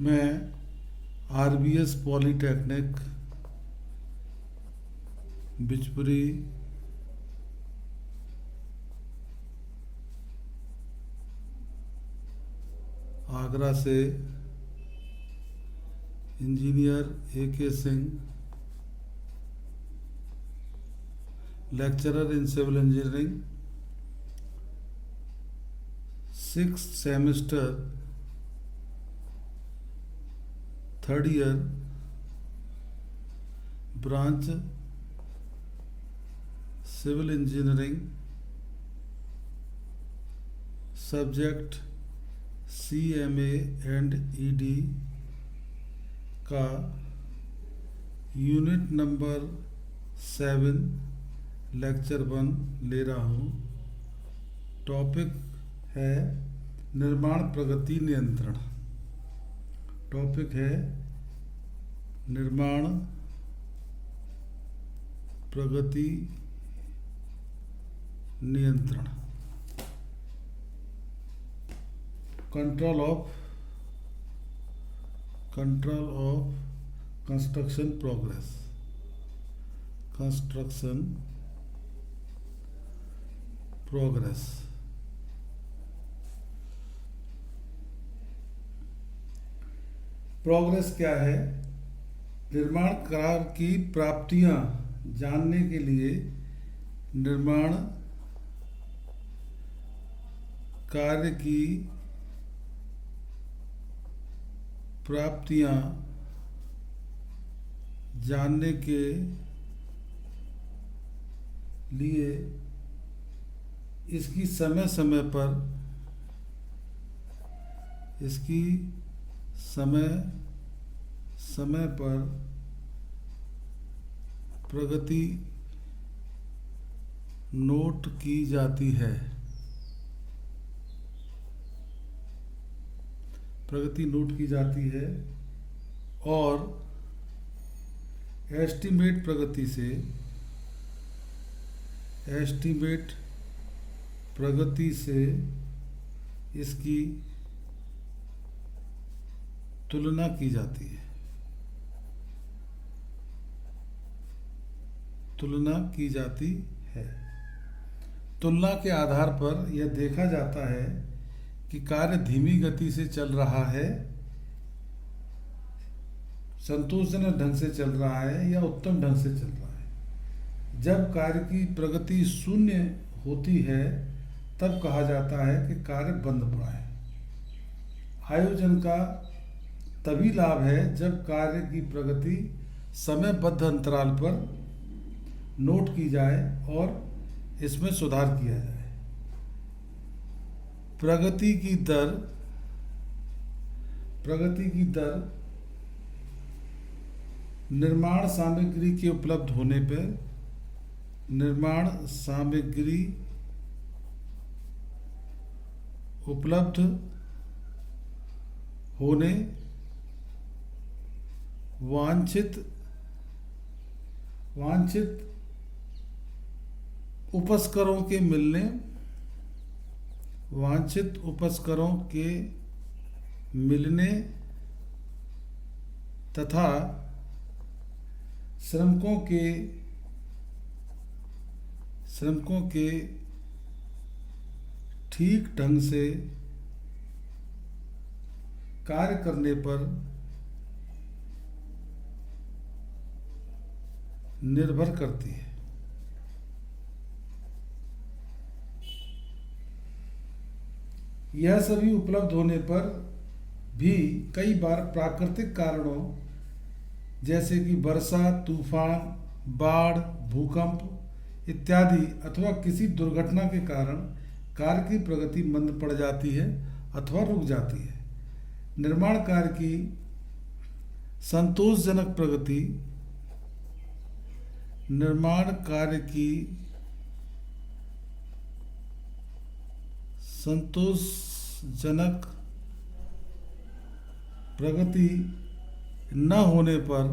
मैं RBS polytechnic Bichpuri Agra से engineer A K. Singh, lecturer in civil engineering, 6th semester, 3rd year, branch civil engineering, subject CMA and ED का unit number 7 lecture 1 ले रहा हूँ। Topic है निर्माण प्रगति नियंत्रण। टॉपिक है निर्माण प्रगति नियंत्रण। Control of construction progress. Construction progress. Progress क्या है? निर्माण कार्य की प्राप्तियां जानने के लिए निर्माण कार्य की प्राप्तियां जानने के लिए इसकी समय समय पर प्रगति नोट की जाती है। प्रगति नोट की जाती है और एस्टीमेट प्रगति से इसकी तुलना की जाती है। तुलना के आधार पर यह देखा जाता है कि कार्य धीमी गति से चल रहा है, संतोषजनक ढंग से चल रहा है या उत्तम ढंग से चल रहा है। जब कार्य की प्रगति शून्य होती है तब कहा जाता है कि कार्य बंद पड़ा है। आयोजन का तभी लाभ है जब कार्य की प्रगति समयबद्ध अंतराल पर नोट की जाए और इसमें सुधार किया जाए। प्रगति की दर निर्माण सामग्री के उपलब्ध होने पर वांछित उपस्करों के मिलने तथा श्रमिकों के ठीक ढंग से कार्य करने पर निर्भर करती है। यह सभी उपलब्ध होने पर भी कई बार प्राकृतिक कारणों जैसे कि वर्षा, तूफान, बाढ़, भूकंप इत्यादि अथवा किसी दुर्घटना के कारण कार्य की प्रगति मंद पड़ जाती है अथवा रुक जाती है। निर्माण कार्य की संतोषजनक प्रगति न होने पर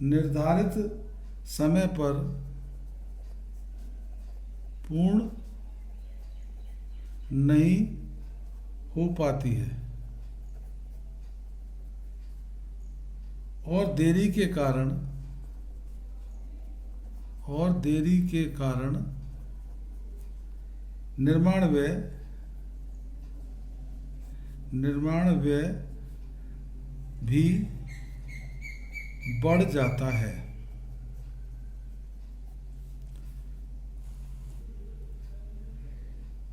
निर्धारित समय पर पूर्ण नहीं हो पाती है और देरी के कारण निर्माण व्यय भी बढ़ जाता है।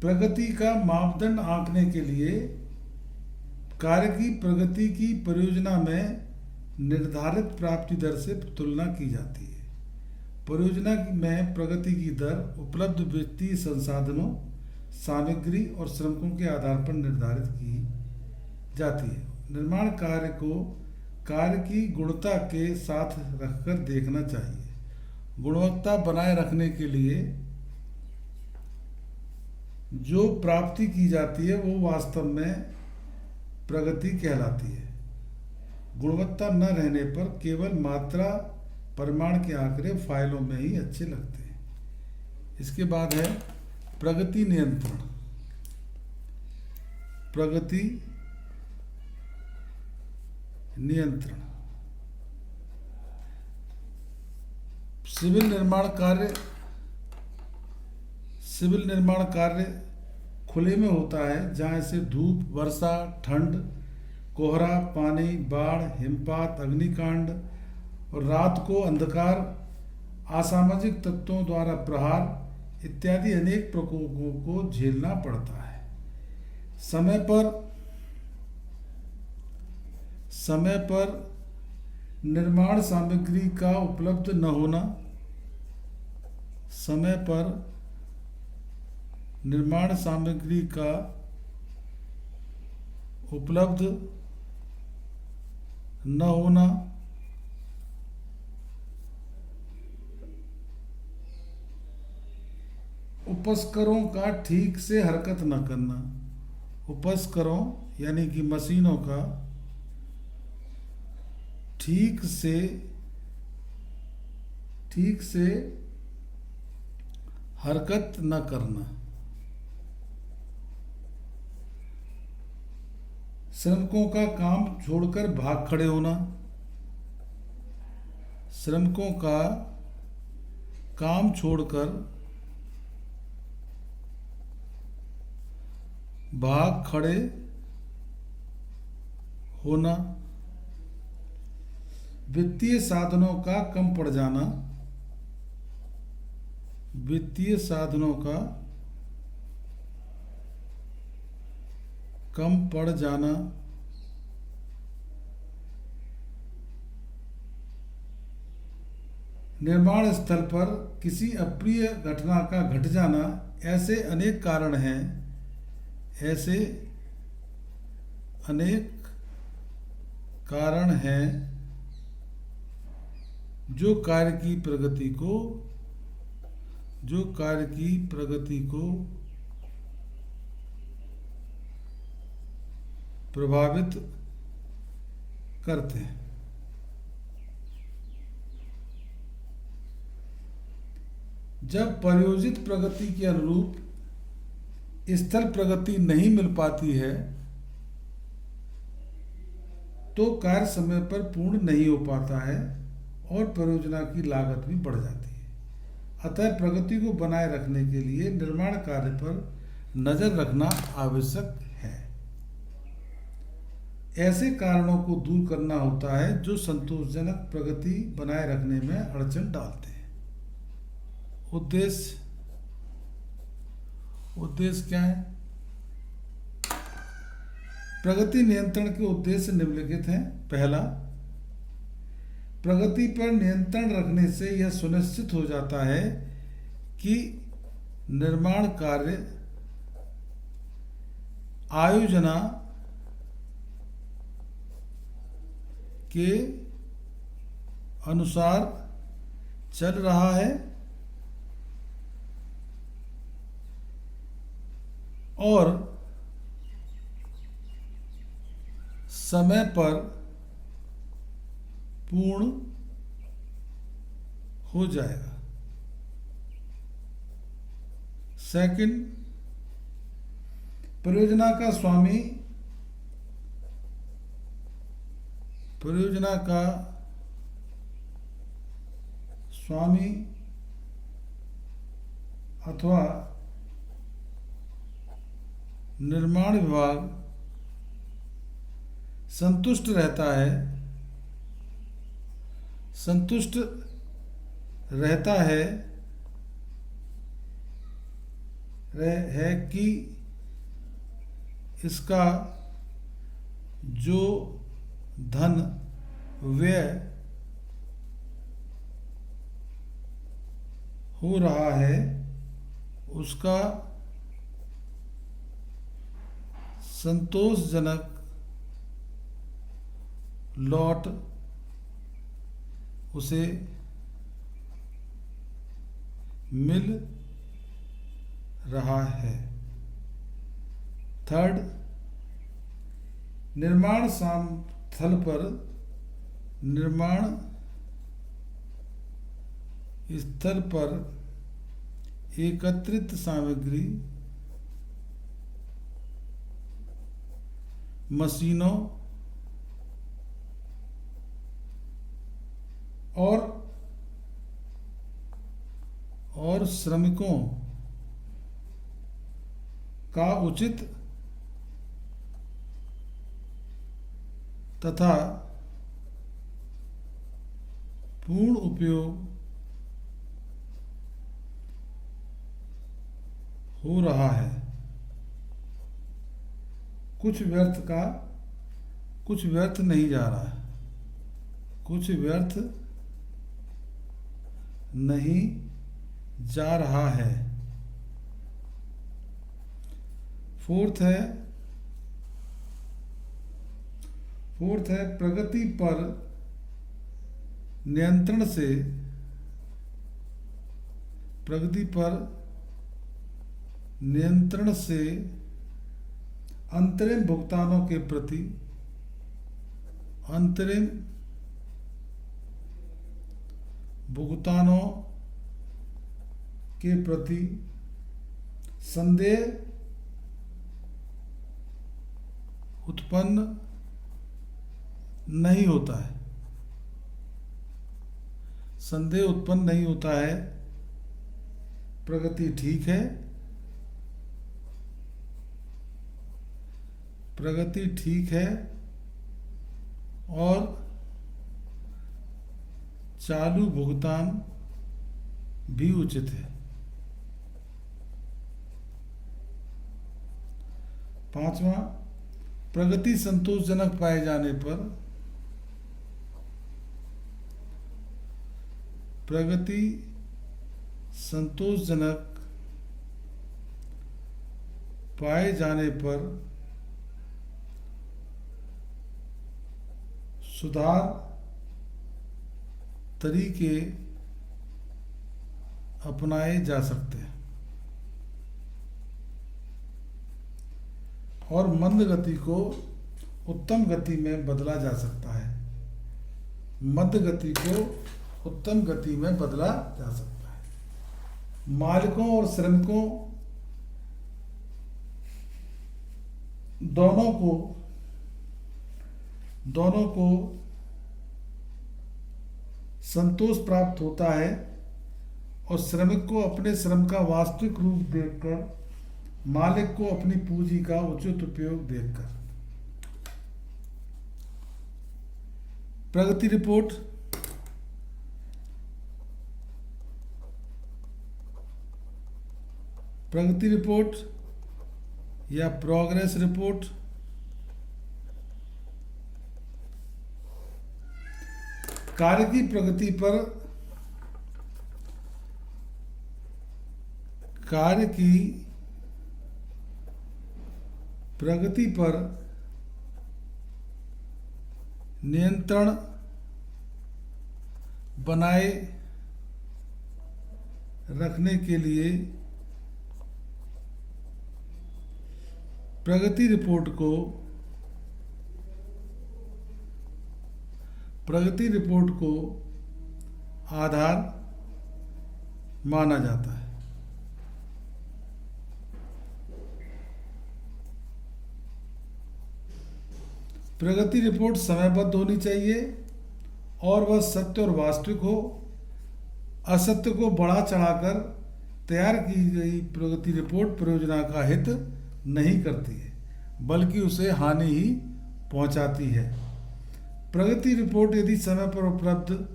प्रगति का मापदंड आंकने के लिए कार्य की प्रगति की परियोजना में निर्धारित प्राप्ति दर से तुलना की जाती है। परियोजना में प्रगति की दर उपलब्ध वित्तीय संसाधनों, सामग्री और श्रमिकों के आधार पर निर्धारित की जाती है। निर्माण कार्य को कार्य की गुणवत्ता के साथ रखकर देखना चाहिए। गुणवत्ता बनाए रखने के लिए जो प्राप्ति की जाती है वो वास्तव में प्रगति कहलाती है। गुणवत्ता न रहने पर केवल मात्रा परिमाण के आंकड़े फाइलों में ही अच्छे लगते हैं। इसके बाद है प्रगति नियंत्रण। प्रगति नियंत्रण सिविल निर्माण कार्य खुले में होता है, जहाँ से धूप, वर्षा, ठंड, कोहरा, पानी, बाढ़, हिमपात, अग्निकांड और रात को अंधकार, असामाजिक तत्वों द्वारा प्रहार इत्यादि अनेक प्रकोपों को झेलना पड़ता है। समय पर निर्माण सामग्री का उपलब्ध न होना, समय पर निर्माण सामग्री का उपलब्ध न होना, उपस्करों का ठीक से हरकत न करना। उपस्करों यानी कि मशीनों का ठीक से हरकत न करना। श्रमिकों का काम छोड़कर भाग खड़े होना। श्रमिकों का काम छोड़कर भाग खड़े होना। वित्तीय साधनों का कम पड़ जाना। वित्तीय साधनों का कम पड़ जाना। निर्माण स्थल पर किसी अप्रिय घटना का घट जाना। ऐसे अनेक कारण हैं। ऐसे अनेक कारण हैं जो कार्य की प्रगति को प्रभावित करते हैं। जब परियोजित प्रगति के अनुरूप स्थल प्रगति नहीं मिल पाती है तो कार्य समय पर पूर्ण नहीं हो पाता है और परियोजना की लागत भी बढ़ जाती है। अतः प्रगति को बनाए रखने के लिए निर्माण कार्य पर नजर रखना आवश्यक है। ऐसे कारणों को दूर करना होता है जो संतोषजनक प्रगति बनाए रखने में अड़चन डालते हैं। उद्देश्य क्या है? प्रगति नियंत्रण के उद्देश्य निम्नलिखित हैं। पहला, प्रगति पर नियंत्रण रखने से यह सुनिश्चित हो जाता है कि निर्माण कार्य आयोजना के अनुसार चल रहा है और समय पर पूर्ण हो जाएगा। सेकंड, परियोजना का स्वामी अथवा निर्माण विभाग संतुष्ट रहता है कि इसका जो धन व्यय हो रहा है उसका संतोषजनक लौट उसे मिल रहा है। थर्ड, निर्माण स्थल पर एकत्रित सामग्री, मशीनों और श्रमिकों का उचित तथा पूर्ण उपयोग हो रहा है। कुछ व्यर्थ नहीं जा रहा है, कुछ व्यर्थ नहीं जा रहा है। फोर्थ है प्रगति पर नियंत्रण से अंतरिम भुगतानों के प्रति संदेह उत्पन्न नहीं होता है। प्रगति ठीक है और चालू भुगतान भी उचित है। पांचवा, प्रगति संतोषजनक पाए जाने पर सुधार तरीके अपनाए जा सकते हैं और मंद गति को उत्तम गति में बदला जा सकता है। मालिकों और श्रमिकों दोनों को संतोष प्राप्त होता है और श्रमिक को अपने श्रम का वास्तविक रूप देखकर, मालिक को अपनी पूंजी का उचित उपयोग देखकर। प्रगति रिपोर्ट या प्रोग्रेस रिपोर्ट कार्य की प्रगति पर नियंत्रण बनाए रखने के लिए प्रगति रिपोर्ट को आधार माना जाता है। प्रगति रिपोर्ट समयबद्ध होनी चाहिए और वह सत्य और वास्तविक हो। असत्य को बढ़ा चढ़ाकर तैयार की गई प्रगति रिपोर्ट परियोजना का हित नहीं करती है, बल्कि उसे हानि ही पहुंचाती है। प्रगति रिपोर्ट यदि समय पर उपलब्ध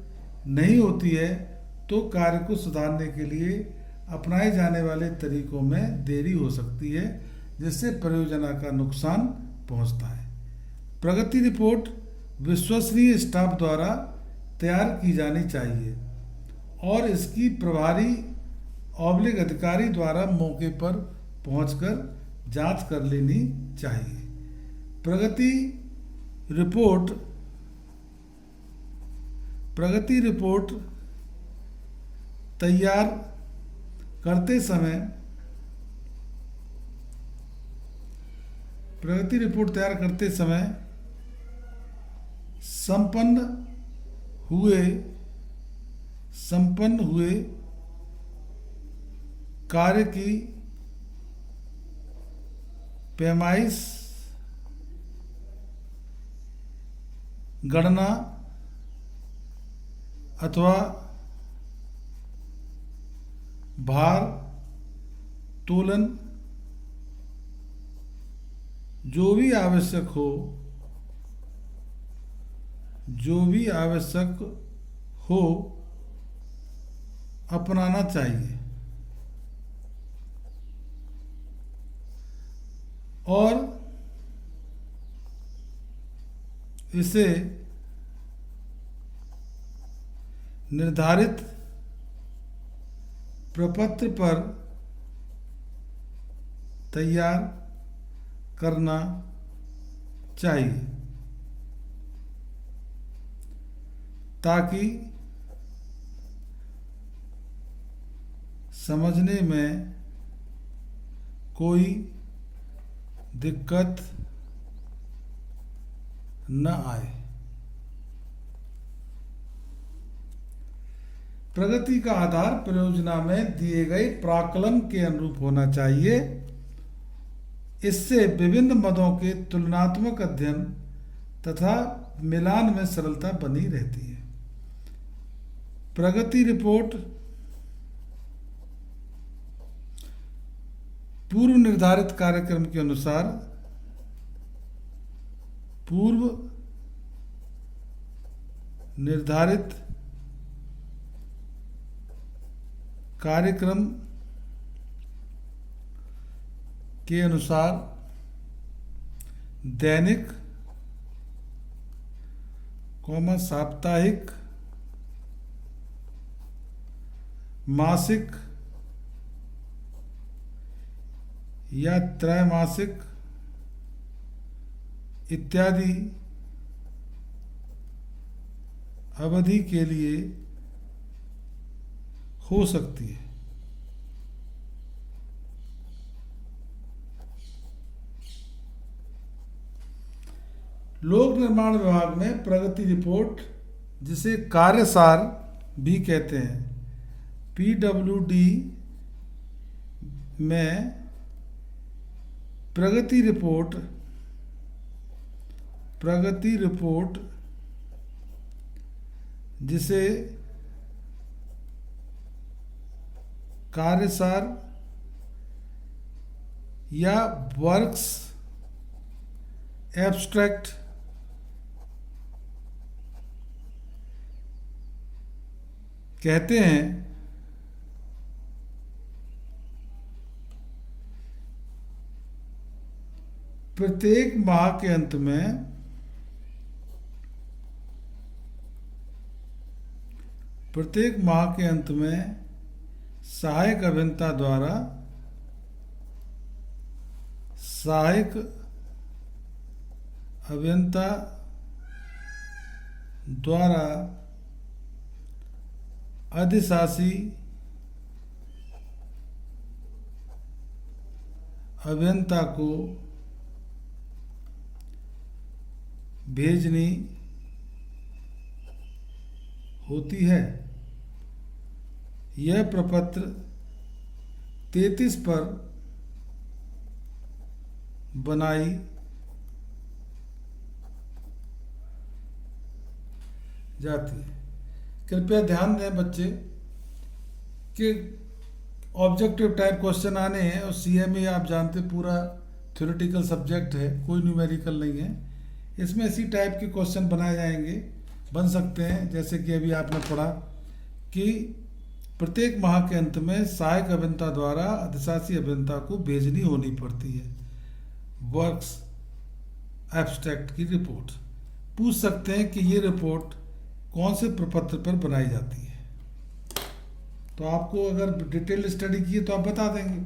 नहीं होती है तो कार्य को सुधारने के लिए अपनाए जाने वाले तरीकों में देरी हो सकती है, जिससे परियोजना का नुकसान पहुंचता है। प्रगति रिपोर्ट विश्वसनीय स्टाफ द्वारा तैयार की जानी चाहिए और इसकी प्रभारी अधिकारी द्वारा मौके पर पहुंचकर जांच कर लेनी चाहिए। प्रगति रिपोर्ट तैयार करते समय संपन्न हुए कार्य की पैमाइश गणना अथवा भार तोलन जो भी आवश्यक हो अपनाना चाहिए और इसे निर्धारित प्रपत्र पर तैयार करना चाहिए ताकि समझने में कोई दिक्कत न आए। प्रगति का आधार परियोजना में दिए गए प्राक्कलन के अनुरूप होना चाहिए। इससे विभिन्न मदों के तुलनात्मक अध्ययन तथा मिलान में सरलता बनी रहती है। प्रगति रिपोर्ट पूर्व निर्धारित कार्यक्रम के अनुसार पूर्व निर्धारित कार्यक्रम के अनुसार दैनिक साप्ताहिक मासिक या त्रैमासिक इत्यादि अवधि के लिए हो सकती है। लोक निर्माण विभाग में प्रगति रिपोर्ट, जिसे कार्यसार भी कहते हैं, PWD में प्रगति रिपोर्ट जिसे कार्यसार या वर्क्स एब्स्ट्रैक्ट कहते हैं, प्रत्येक माह के अंत में सहायक अभियंता द्वारा अधिशासी अभियंता को भेजनी होती है। यह प्रपत्र 33 पर बनाई जाती है। कृपया ध्यान दें बच्चे कि ऑब्जेक्टिव टाइप क्वेश्चन आने हैं, और सीएमए आप जानते पूरा थ्योरेटिकल सब्जेक्ट है, कोई न्यूमेरिकल नहीं है। इसमें इसी टाइप के क्वेश्चन बनाए जाएंगे, बन सकते हैं। जैसे कि अभी आपने पढ़ा कि प्रत्येक माह के अंत में सहायक अभियंता द्वारा अधिशासी अभियंता को भेजनी होनी पड़ती है वर्क्स एब्स्ट्रैक्ट की रिपोर्ट। पूछ सकते हैं कि ये रिपोर्ट कौन से प्रपत्र पर बनाई जाती है। तो आपको अगर डिटेल स्टडी की है तो आप बता देंगे।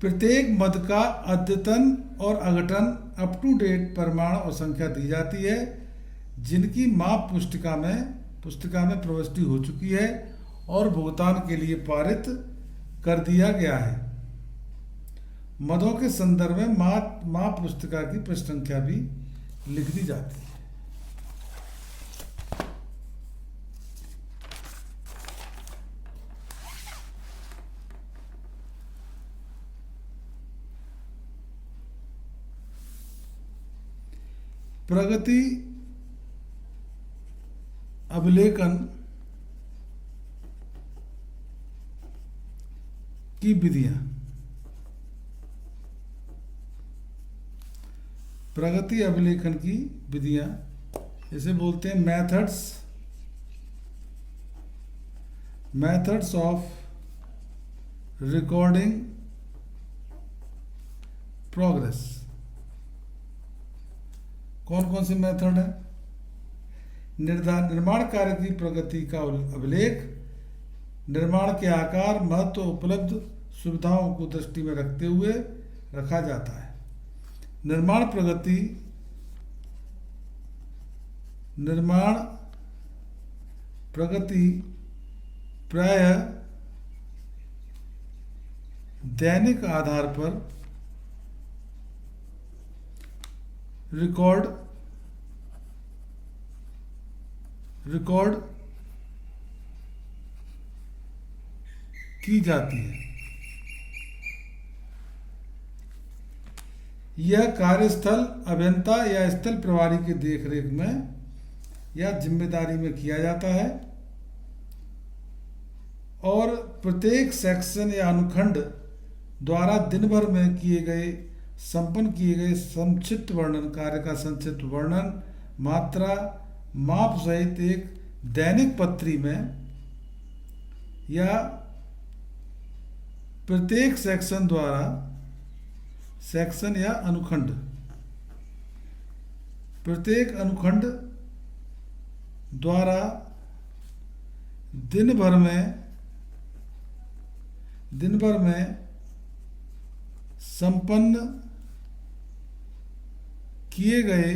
प्रत्येक मद का अद्यतन और अघटन अप टू डेट परिमाण और संख्या दी जाती है, जिनकी माप पुस्तिका में प्रविष्टि हो चुकी है और भुगतान के लिए पारित कर दिया गया है। मदों के संदर्भ में माप पुस्तिका की पृष्ठ संख्या भी लिख दी जाती है। प्रगति अभिलेखन की विधियां। प्रगति अभिलेखन की विधियां इसे बोलते हैं मेथड्स ऑफ रिकॉर्डिंग प्रोग्रेस। कौन कौन से मेथड है? निर्माण कार्य की प्रगति का अभिलेख निर्माण के आकार, महत्व, उपलब्ध सुविधाओं को दृष्टि में रखते हुए रखा जाता है। निर्माण प्रगति प्रायः दैनिक आधार पर रिकॉर्ड की जाती है। यह कार्यस्थल अभियंता या स्थल प्रभारी के देखरेख में या जिम्मेदारी में किया जाता है, और प्रत्येक सेक्शन या अनुखंड द्वारा दिन भर में संपन्न किए गए संक्षिप्त वर्णन, कार्य का संक्षिप्त वर्णन, मात्रा, माप सहित एक दैनिक पत्री में या प्रत्येक सेक्शन या अनुखंड, प्रत्येक अनुखंड द्वारा दिन भर में संपन्न किए गए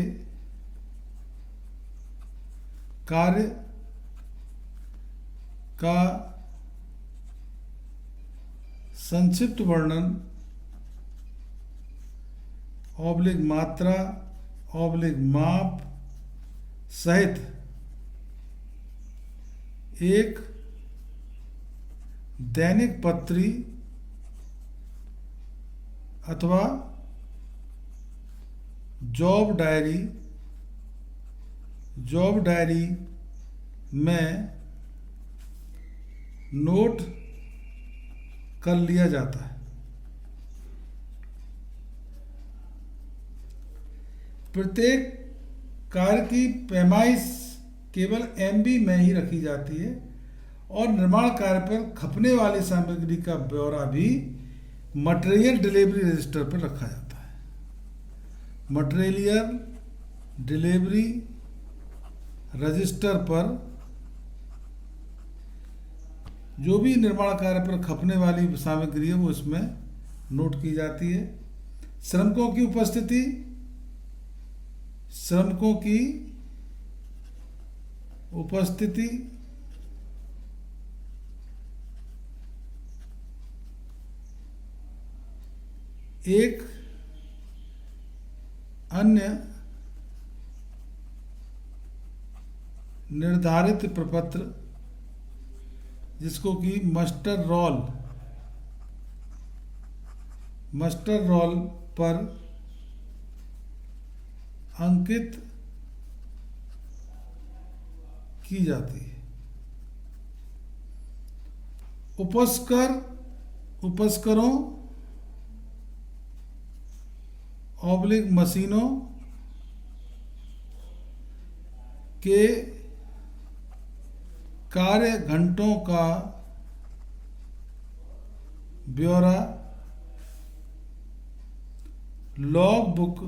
कार्य का संक्षिप्त वर्णन / मात्रा / माप सहित एक दैनिक पत्री अथवा जॉब डायरी में नोट कर लिया जाता है। प्रत्येक कार्य की पैमाइश केवल MB में ही रखी जाती है, और निर्माण कार्य पर खपने वाली सामग्री का ब्यौरा भी मटेरियल डिलीवरी रजिस्टर पर रखा जाता है। मटेरियल डिलीवरी रजिस्टर पर जो भी निर्माण कार्य पर खपने वाली सामग्री है वो इसमें नोट की जाती है। श्रमिकों की उपस्थिति एक अन्य निर्धारित प्रपत्र जिसको कि मस्टर रोल पर अंकित की जाती है। उपस्करों ऑब्लिक मशीनों के कार्य घंटों का ब्यौरा लॉग बुक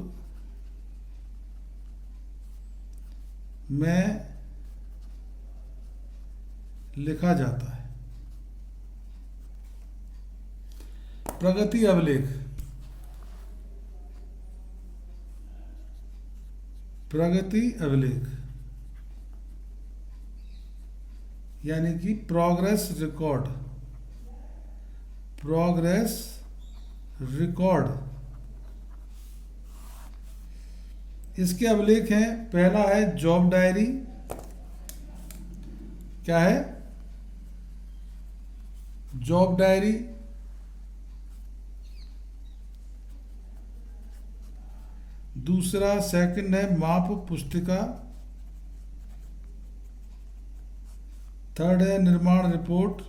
में लिखा जाता है। प्रगति अभिलेख। यानी कि प्रोग्रेस रिकॉर्ड। इसके अभिलेख हैं। पहला है जॉब डायरी। क्या है? Job diary. दूसरा सेकंड है माप पुस्तिका। थर्ड है निर्माण रिपोर्ट।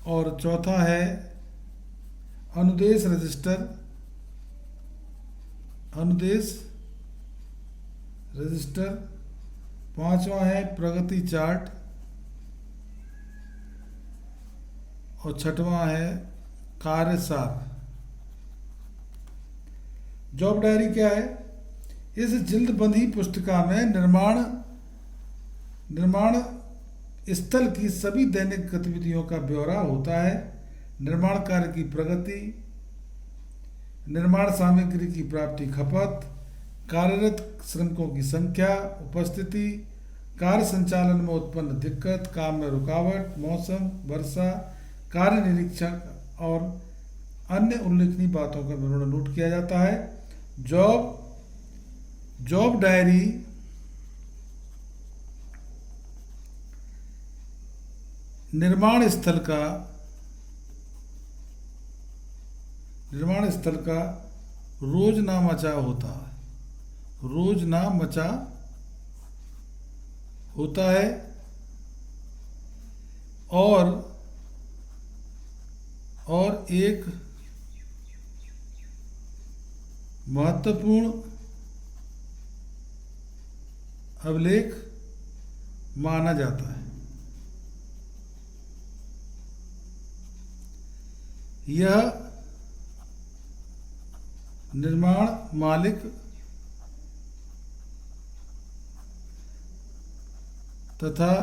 और चौथा है अनुदेश रजिस्टर। पांचवा है प्रगति चार्ट। और छठवां है कार्यसार। जॉब डायरी क्या है? इस जिल्दबंदी पुस्तिका में निर्माण स्थल की सभी दैनिक गतिविधियों का ब्यौरा होता है। निर्माण कार्य की प्रगति, निर्माण सामग्री की प्राप्ति, खपत, कार्यरत श्रमिकों की संख्या, उपस्थिति, कार्य संचालन में उत्पन्न दिक्कत, काम में रुकावट, मौसम, वर्षा, कार्य निरीक्षण और अन्य उल्लेखनीय बातों का विवरण नोट किया जाता है। जॉब डायरी निर्माण स्थल का रोजनामचा होता है और एक महत्वपूर्ण अभिलेख माना जाता है। यह निर्माण मालिक तथा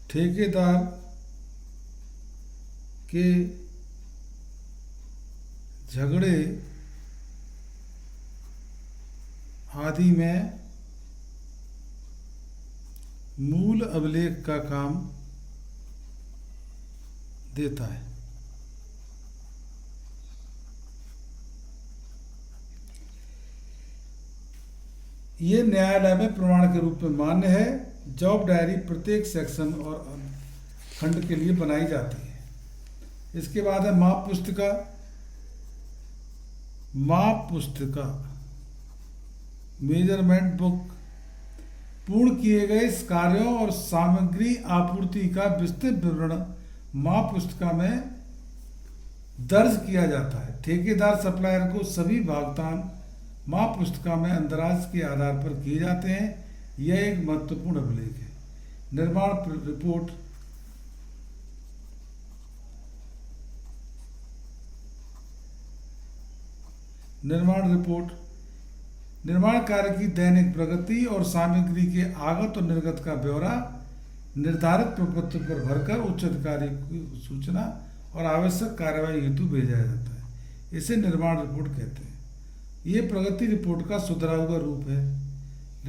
ठेकेदार के झगड़े आदि में मूल अभिलेख का काम देता है। ये न्यायालय में प्रमाण के रूप में मान्य है। जॉब डायरी प्रत्येक सेक्शन और खंड के लिए बनाई जाती है। इसके बाद है माप पुस्तिका मेजरमेंट बुक। पूर्ण किए गए कार्यों और सामग्री आपूर्ति का विस्तृत विवरण माप पुस्तिका में दर्ज किया जाता है। ठेकेदार सप्लायर को सभी भुगतान माप पुस्तिका में अंतराज के आधार पर किए जाते हैं। यह एक महत्वपूर्ण अभिलेख है। निर्माण रिपोर्ट निर्माण कार्य की दैनिक प्रगति और सामग्री के आगत और निर्गत का ब्यौरा निर्धारित प्रपत्र पर भरकर उच्च अधिकारी की सूचना और आवश्यक कार्यवाही हेतु भेजा जाता है। इसे निर्माण रिपोर्ट कहते हैं। ये प्रगति रिपोर्ट का सुधरा हुआ रूप है।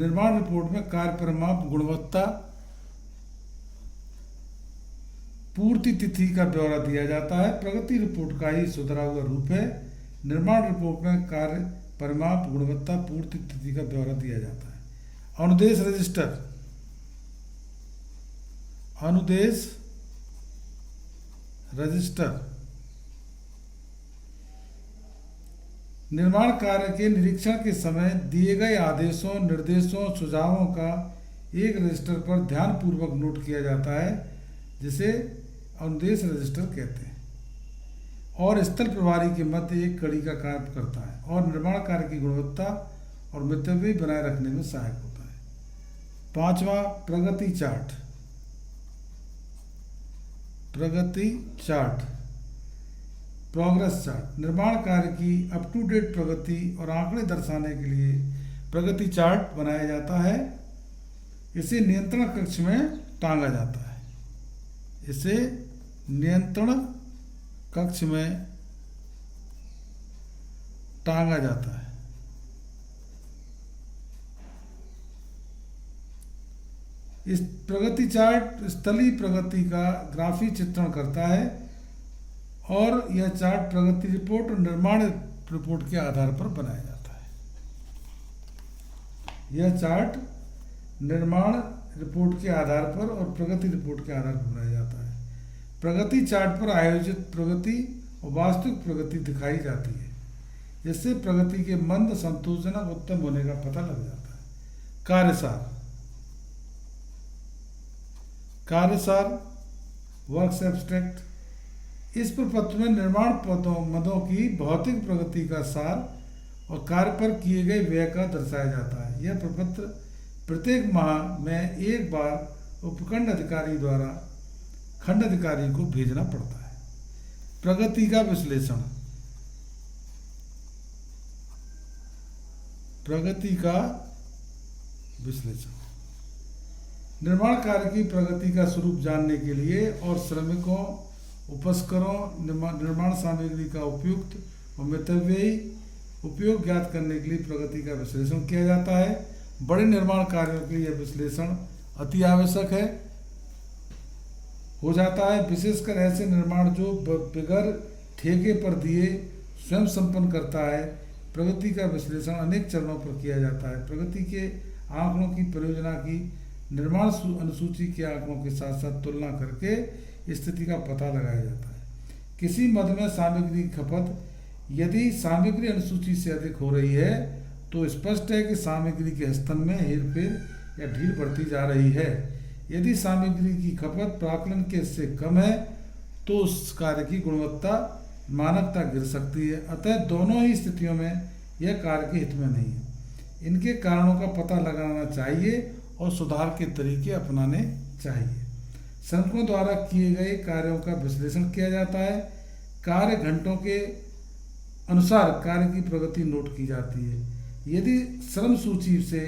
निर्माण रिपोर्ट में कार्य परिमाप, गुणवत्ता पूर्ति तिथि का ब्यौरा दिया जाता है। प्रगति रिपोर्ट का ही सुधरा हुआ रूप है। निर्माण रिपोर्ट में कार्य परिमाप, गुणवत्ता, पूर्ति तिथि का ब्यौरा दिया जाता है। अनुदेश रजिस्टर, अनुदेश रजिस्टर निर्माण कार्य के निरीक्षण के समय दिए गए आदेशों, निर्देशों, सुझावों का एक रजिस्टर पर ध्यानपूर्वक नोट किया जाता है, जिसे अनुदेश रजिस्टर कहते हैं, और स्थल प्रभारी के मध्य एक कड़ी का काम करता है और निर्माण कार्य की गुणवत्ता और मितव्यय बनाए रखने में सहायक होता है। पांचवा, प्रगति चार्ट। प्रगति चार्ट, प्रोग्रेस चार्ट। निर्माण कार्य की अप टू डेट प्रगति और आंकड़े दर्शाने के लिए प्रगति चार्ट बनाया जाता है। इसे नियंत्रण कक्ष में टांगा जाता है। इसे नियंत्रण कक्ष में टांगा जाता है। इस प्रगति चार्ट स्थलीय प्रगति का ग्राफी चित्रण करता है और यह चार्ट प्रगति रिपोर्ट और निर्माण रिपोर्ट के आधार पर बनाया जाता है। यह चार्ट निर्माण रिपोर्ट के आधार पर और प्रगति रिपोर्ट के आधार पर बनाया जाता है। प्रगति चार्ट पर आयोजित प्रगति और वास्तविक प्रगति दिखाई जाती है, जिससे प्रगति के मंद, संतोषजनक, उत्तम होने का पता लग जाता है। कार्यसार, कार्यसार वर्क्स एब्स्ट्रैक्ट। इस प्रपत्र में निर्माण मदों की भौतिक प्रगति का सार और कार्य पर किए गए व्यय का दर्शाया जाता है। यह प्रपत्र प्रत्येक माह में एक बार उपखंड अधिकारी द्वारा खंड अधिकारी को भेजना पड़ता है। प्रगति का विश्लेषण, प्रगति का विश्लेषण। निर्माण कार्य की प्रगति का स्वरूप जानने के लिए और श्रमिकों, उपस्करों, निर्माण सामग्री का उपयुक्त और मितव्ययी उपयोग ज्ञात करने के लिए प्रगति का विश्लेषण किया जाता है। बड़े निर्माण कार्यों के लिए यह विश्लेषण अति आवश्यक हो जाता है, विशेषकर ऐसे निर्माण जो बगैर ठेके पर दिए स्वयं संपन्न करता है। प्रगति का विश्लेषण अनेक चरणों पर किया जाता है। प्रगति के आंकड़ों की परियोजना की निर्माण अनुसूची के आंकड़ों के साथ साथ तुलना करके स्थिति का पता लगाया जाता है। किसी मद में सामग्री की खपत यदि सामग्री अनुसूची से अधिक हो रही है तो स्पष्ट है कि सामग्री के हस्तन में हेरफेर या ढील बढ़ती जा रही है। यदि सामग्री की खपत प्राकलन के से कम है तो उस कार्य की गुणवत्ता, मानकता गिर सकती है। अतः दोनों ही स्थितियों में यह कार्य के हित में नहीं है। इनके कारणों का पता लगाना चाहिए और सुधार के तरीके अपनाने चाहिए। श्रमिकों द्वारा किए गए कार्यों का विश्लेषण किया जाता है। कार्य घंटों के अनुसार कार्य की प्रगति नोट की जाती है। यदि श्रम सूची से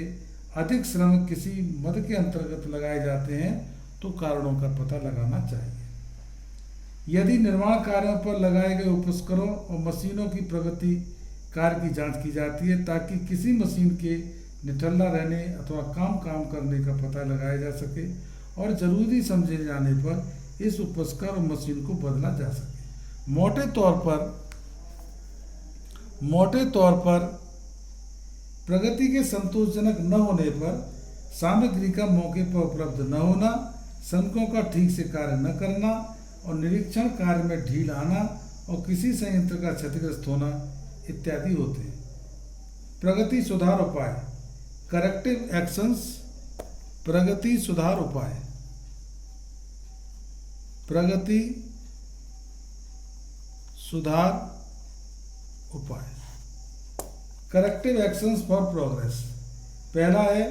अधिक श्रमिक किसी मद के अंतर्गत लगाए जाते हैं तो कारणों का पता लगाना चाहिए। यदि निर्माण कार्यों पर लगाए गए उपकरणों और मशीनों की प्रगति कार्य की जांच की जाती है ताकि किसी मशीन के निठल्ला रहने अथवा काम करने का पता लगाया जा सके और जरूरी समझे जाने पर इस उपकरण और मशीन को बदला जा सके। मोटे तौर पर प्रगति के संतोषजनक न होने पर सामग्री का मौके पर उपलब्ध न होना, श्रमिकों का ठीक से कार्य न करना और निरीक्षण कार्य में ढील आना और किसी संयंत्र का क्षतिग्रस्त होना इत्यादि होते हैं। प्रगति सुधार उपाय, करेक्टिव एक्शंस। प्रगति सुधार उपाय, प्रगति सुधार उपाय, करेक्टिव एक्शंस फॉर प्रोग्रेस। पहला है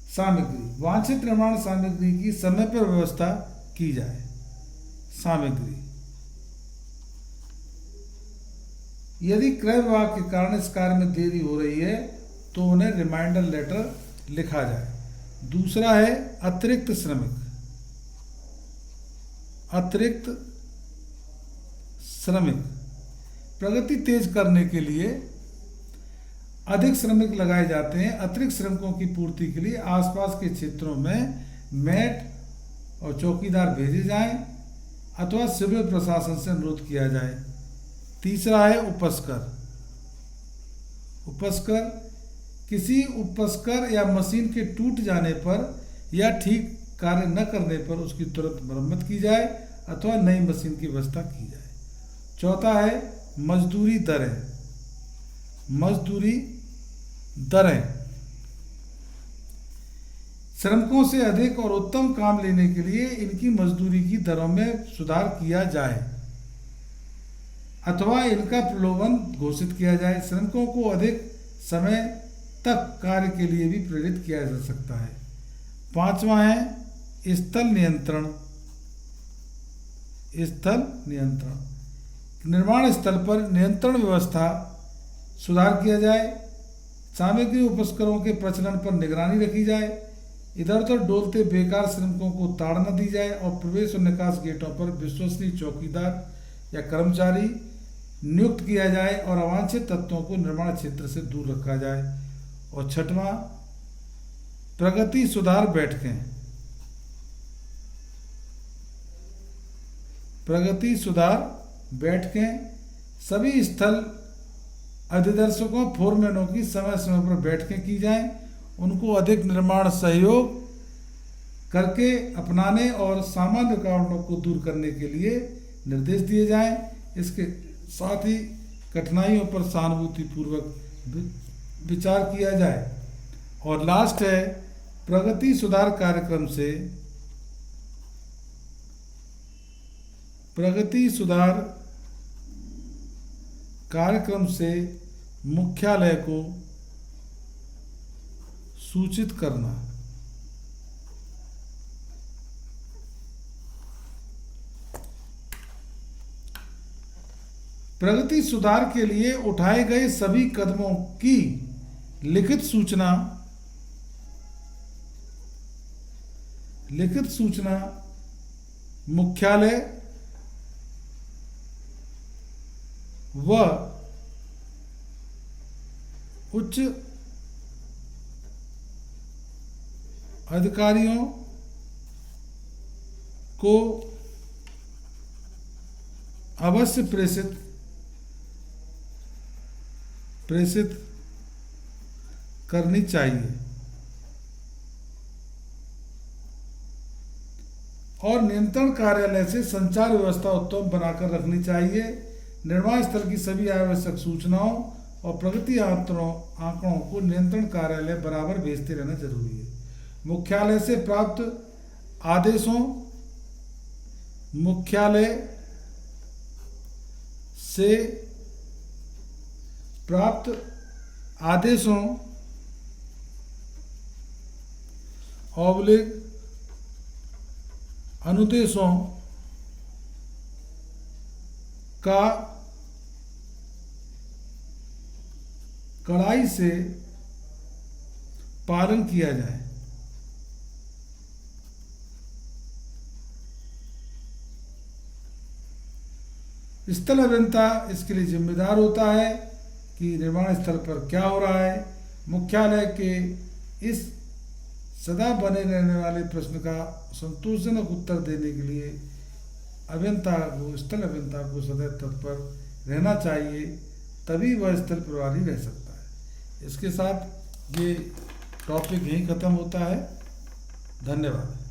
सामग्री, वांछित निर्माण सामग्री की समय पर व्यवस्था की जाए। सामग्री, यदि क्रय विभाग के कारण इस कार्य में देरी हो रही है तो उन्हें रिमाइंडर लेटर लिखा जाए। दूसरा है अतिरिक्त श्रमिक। अतिरिक्त श्रमिक, प्रगति तेज करने के लिए अधिक श्रमिक लगाए जाते हैं। अतिरिक्त श्रमिकों की पूर्ति के लिए आसपास के क्षेत्रों में मैट और चौकीदार भेजे जाएं अथवा सिविल प्रशासन से अनुरोध किया जाए। तीसरा है उपस्कर। उपस्कर किसी उपस्कर या मशीन के टूट जाने पर या ठीक कार्य न करने पर उसकी तुरंत मरम्मत की जाए अथवा नई मशीन की व्यवस्था की जाए। चौथा है मजदूरी दरें। मजदूरी दरें श्रमिकों से अधिक और उत्तम काम लेने के लिए इनकी मजदूरी की दरों में सुधार किया जाए अथवा इनका प्रलोभन घोषित किया जाए। श्रमिकों को अधिक समय तक कार्य के लिए भी प्रेरित किया जा सकता है। पांचवा है स्थल नियंत्रण। स्थल नियंत्रण निर्माण स्थल पर नियंत्रण व्यवस्था सुधार किया जाए। सामग्री उपस्करों के प्रचलन पर निगरानी रखी जाए। इधर उधर डोलते बेकार श्रमिकों को ताड़ना दी जाए और प्रवेश और निकास गेटों पर विश्वसनीय चौकीदार या कर्मचारी नियुक्त किया जाए और अवांछित तत्वों को निर्माण क्षेत्र से दूर रखा जाए। और छठवां प्रगति सुधार बैठकें। प्रगति सुधार बैठकें सभी स्थल अधिदर्शकों फोरमैनों की समय समय पर बैठकें की जाएं। उनको अधिक निर्माण सहयोग करके अपनाने और सामान्य रुकावटों को दूर करने के लिए निर्देश दिए जाएं। इसके साथ ही कठिनाइयों पर सहानुभूतिपूर्वक विचार किया जाए। और लास्ट है प्रगति सुधार कार्यक्रम से मुख्यालय को सूचित करना। प्रगति सुधार के लिए उठाए गए सभी कदमों की लिखित सूचना मुख्यालय व उच्च अधिकारियों को अवश्य प्रेषित करनी चाहिए और नियंत्रण कार्यालय से संचार व्यवस्था उत्तम बनाकर रखनी चाहिए। निर्माण स्थल की सभी आवश्यक सूचनाओं और प्रगति आंकड़ों को नियंत्रण कार्यालय बराबर भेजते रहना जरूरी है। मुख्यालय से प्राप्त आदेशों अनुदेशों का कड़ाई से पालन किया जाए। स्थल अभियंता इसके लिए जिम्मेदार होता है कि निर्माण स्थल पर क्या हो रहा है। मुख्यालय के इस सदा बने रहने वाले प्रश्न का संतोषजनक उत्तर देने के लिए स्थल अभियंता को सदैव तत्पर रहना चाहिए, तभी वह स्थल प्रभारी रह सकता है। इसके साथ ये टॉपिक यहीं ख़त्म होता है। धन्यवाद।